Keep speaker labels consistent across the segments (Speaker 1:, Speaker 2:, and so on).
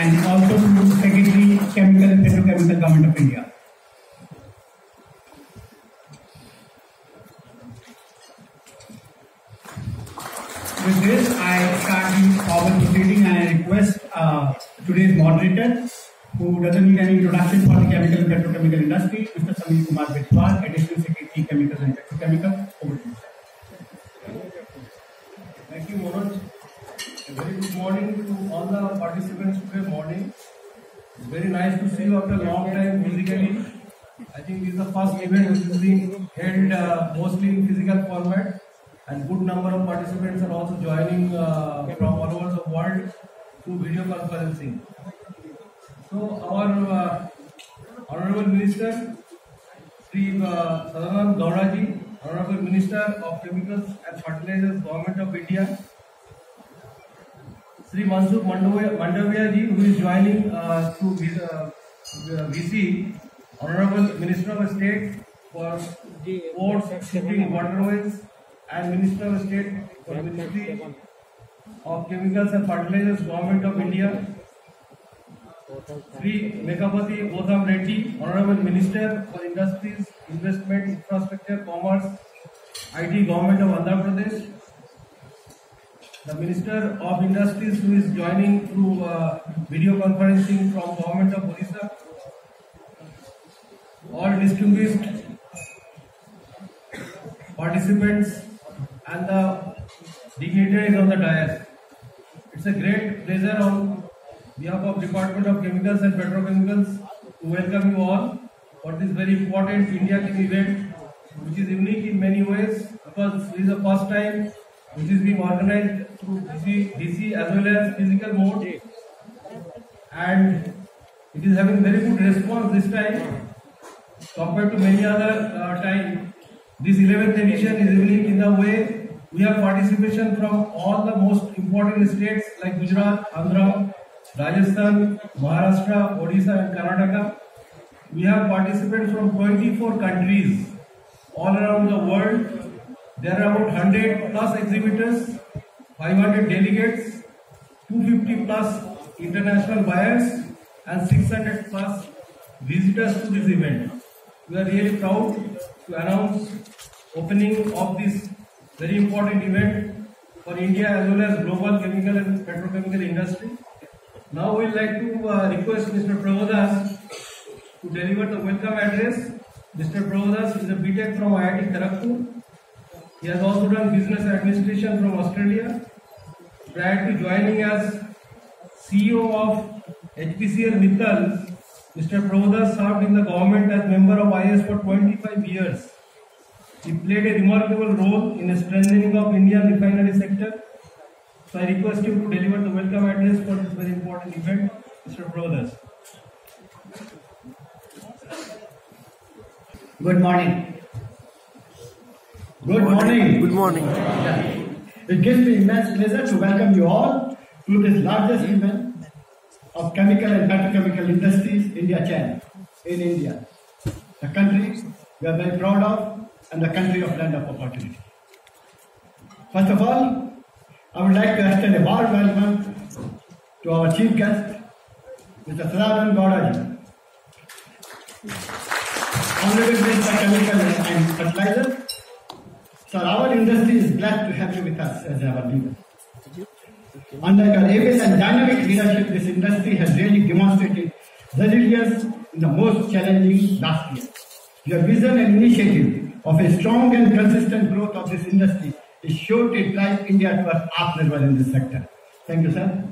Speaker 1: and also to Secretary, Chemical and Petrochemical, Government of India. With this, I start the formal proceeding and I request today's moderator, who doesn't need any introduction for the chemical and petrochemical industry, Mr. Samir Kumar Biswal, Additional Secretary, Chemicals and Petrochemical. Over to you, sir.
Speaker 2: Thank you, Manoj. A very good morning to all the participants today morning. It's very nice to see you after a long time physically. I think this is the first event which is being held mostly in physical format, and good number of participants are also joining from all over the world through video conferencing. So our Honorable Minister, Sri Sadanand Gowda-ji, Honorable Minister of Chemicals and Fertilizers, Government of India, Sri Mansukh Mandaviya-ji, who is joining through VC, Honorable Minister of State for Ports, Shipping, Waterways, and Minister of State for Ministry of Chemicals and Fertilizers, Government of India, Sri Megapati Gautam Reddy, Honorable Minister for Industries, Investment, Infrastructure, Commerce, IT, Government of Andhra Pradesh, the Minister of Industries, who is joining through video conferencing from Government of Odisha, all distinguished participants and the dignitaries on the dais. It's a great pleasure on behalf of Department of Chemicals and Petrochemicals to welcome you all for this very important India Chem event, which is unique in many ways because this is the first time which is being organized through DC as well as physical mode, and it is having very good response this time compared to many other time. This 11th edition is unique in the way we have participation from all the most important states like Gujarat, Andhra, Rajasthan, Maharashtra, Odisha and Karnataka. We have participants from 24 countries all around the world. There are about 100 plus exhibitors, 500 delegates, 250 plus international buyers and 600 plus visitors to this event. We are really proud to announce opening of this very important event for India as well as global chemical and petrochemical industry. Now we would like to request Mr. Prabhudas to deliver the welcome address. Mr. Prabhudas is a BTech from IIT Kharagpur. He has also done business administration from Australia. Prior to joining as CEO of HPCL Mittal, Mr. Prabhudas served in the government as member of IAS for 25 years. He played a remarkable role in the strengthening of Indian refinery sector. So I request you to deliver the welcome address for this very important event, Mr. Prabhudas.
Speaker 1: Good morning. Good morning.
Speaker 3: Good morning.
Speaker 1: Yeah. It gives me immense pleasure to welcome you all to this largest event of chemical and petrochemical industries, India Chem, in India. The country we are very proud of and the country of land of opportunity. First of all, I would like to extend a warm welcome to our chief guest, Mr. Sadanand Gowda-ji. Honorable Minister Chemical and Fertilizers. Sir, our industry is glad to have you with us as our leader. Under your able and dynamic leadership, this industry has really demonstrated resilience in the most challenging last year. Your vision and initiative of a strong and consistent growth of this industry is sure to drive India towards Atmanirbhar in this sector. Thank you, sir.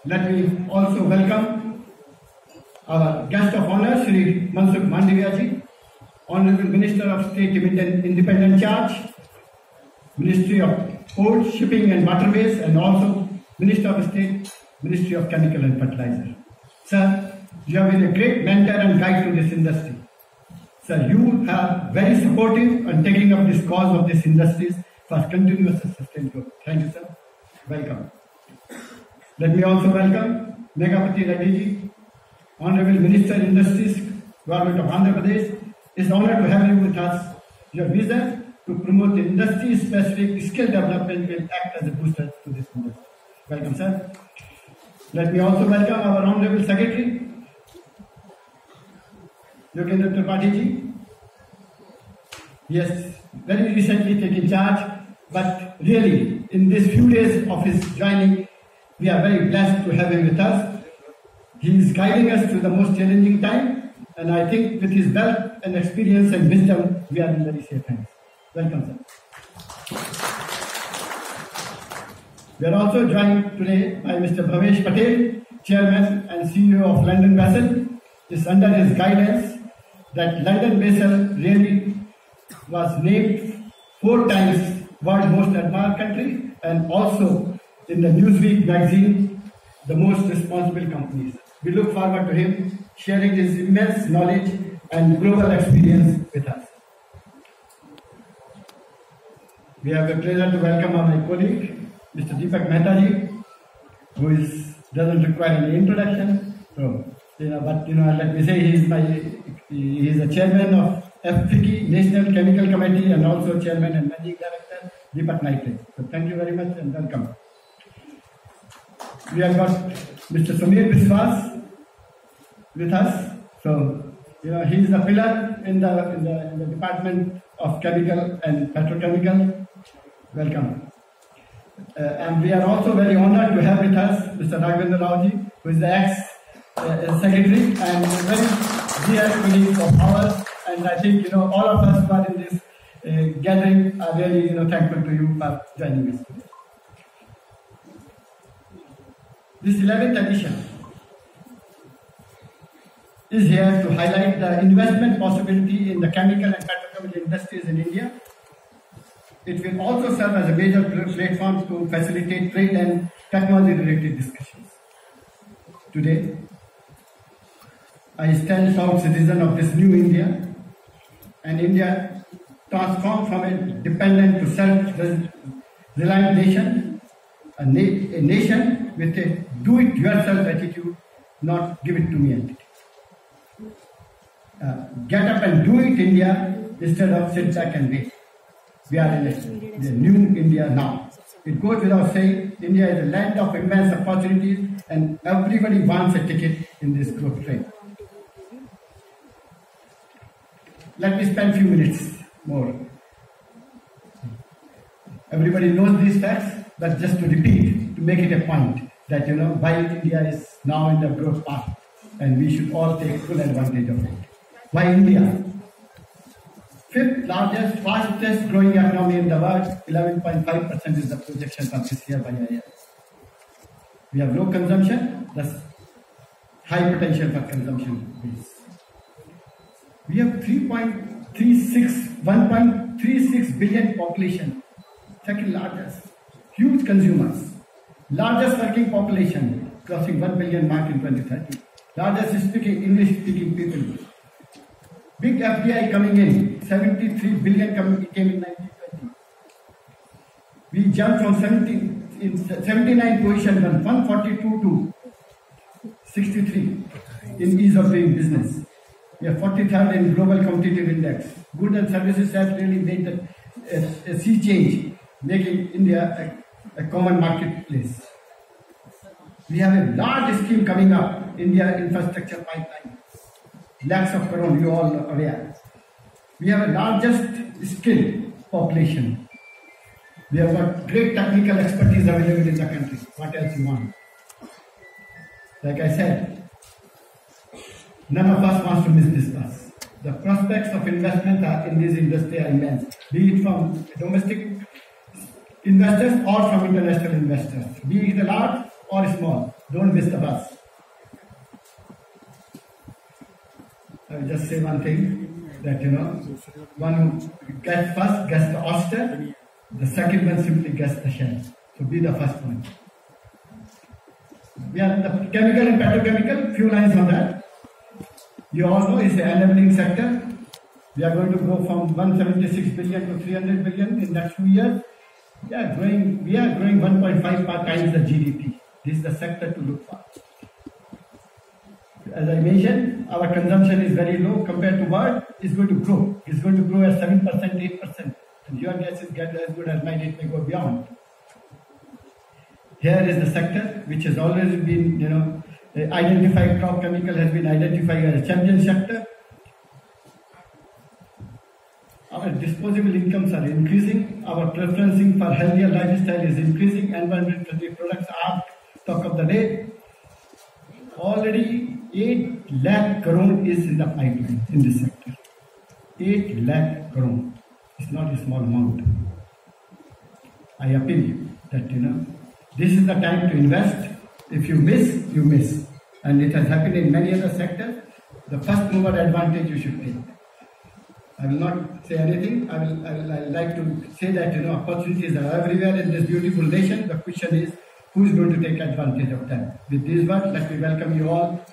Speaker 1: Let me also welcome our guest of honor, Sri Mansukh Mandaviya-ji, Honorable Minister of State Independent Charge, Ministry of Ports, Shipping and Waterways, and also Minister of State, Ministry of Chemical and Fertilizer. Sir, you have been a great mentor and guide to this industry. Sir, you are very supportive and taking up this cause of this industries for continuous and sustained growth. Thank you, sir. Welcome. Let me also welcome Megapati Reddy-ji, Honorable Minister Industries, Government of Andhra Pradesh. It's an honor to have you with us. Your vision to promote industry-specific skill development will act as a booster to this industry. Welcome, sir. Let me also welcome our Honorable Secretary, Yogendra Tripathi ji. Yes, very recently taken charge, but really, in these few days of his joining, we are very blessed to have him with us. He is guiding us through the most challenging time, and I think with his wealth and experience and wisdom, we are in very safe hands. Welcome, sir. We are also joined today by Mr. Bhavesh Patel, Chairman and CEO of London Basel. It's under his guidance that London Basel really was named 4 times World Most Admired Country and also in the Newsweek magazine, the most responsible companies. We look forward to him sharing his immense knowledge and global experience with us. We have the pleasure to welcome my colleague, Mr. Deepak Mehta ji, who doesn't require any introduction. So, let me say he is the chairman of FFICI, National Chemical Committee, and also chairman and managing director, Deepak Nitrate. So thank you very much and welcome. We have got Mr. Samir Biswas with us. So, he is the pillar in the Department of Chemical and Petrochemical. Welcome. And we are also very honored to have with us Mr. Raghavendra Rao ji, who is the ex-secretary and very dear colleague of ours. And I think, all of us who are in this gathering are really, thankful to you for joining us today. This 11th edition is here to highlight the investment possibility in the chemical and petrochemical industries in India. It will also serve as a major platform to facilitate trade and technology-related discussions. Today, I stand proud citizen of this new India, and India transformed from a dependent to self-reliant nation, a nation with a do-it-yourself attitude, not give-it-to-me attitude. Get up and do it, India, instead of sit back and wait. We are in the new India now. It goes without saying, India is a land of immense opportunities and everybody wants a ticket in this growth train. Let me spend a few minutes more. Everybody knows these facts, but just to repeat, to make it a point, that why India is now in the growth path and we should all take full advantage of it. Why India? 5th largest, fastest growing economy in the world, 11.5% is the projection from this year by IIF. We have low consumption, thus high potential for consumption base. We have 1.36 billion population, second largest, huge consumers, largest working population, crossing 1 billion mark in 2030, largest English speaking people. Big FDI coming in, 73 billion came in 1920. We jumped from 79 position from 142 to 63 in ease of doing business. We are 43rd in global competitive index. Goods and services have really made a sea change, making India a common marketplace. We have a large scheme coming up, India infrastructure pipeline. Lakhs of crore, you all are aware. We have a largest skilled population. We have got great technical expertise available in the country. What else you want? Like I said, none of us wants to miss this bus. The prospects of investment in this industry are immense, be it from domestic investors or from international investors, be it large or small. Don't miss the bus. I will just say one thing, that one who gets first gets the oyster, the second one simply gets the shell. So be the first one. We are in the chemical and petrochemical, few lines on that. You all know it's the enabling sector. We are going to go from 176 billion to 300 billion in next few years. We are growing 1.5 times the GDP. This is the sector to look for. As I mentioned, our consumption is very low compared to world. It's going to grow. It's going to grow at 7%, 8%. And your guess is as good as mine, it may go beyond. Here is the sector which has always been, identified. Crop chemical has been identified as a champion sector. Our disposable incomes are increasing. Our preferencing for healthier lifestyle is increasing. Environment friendly products are talk of the day. Already 8 lakh crore is in the pipeline in this sector. 8 lakh crore. It's not a small amount. I appeal that this is the time to invest. If you miss, you miss. And it has happened in many other sectors. The first mover advantage you should take. I will not say anything. I like to say that opportunities are everywhere in this beautiful nation. The question is, who is going to take advantage of them? With these words, let me welcome you all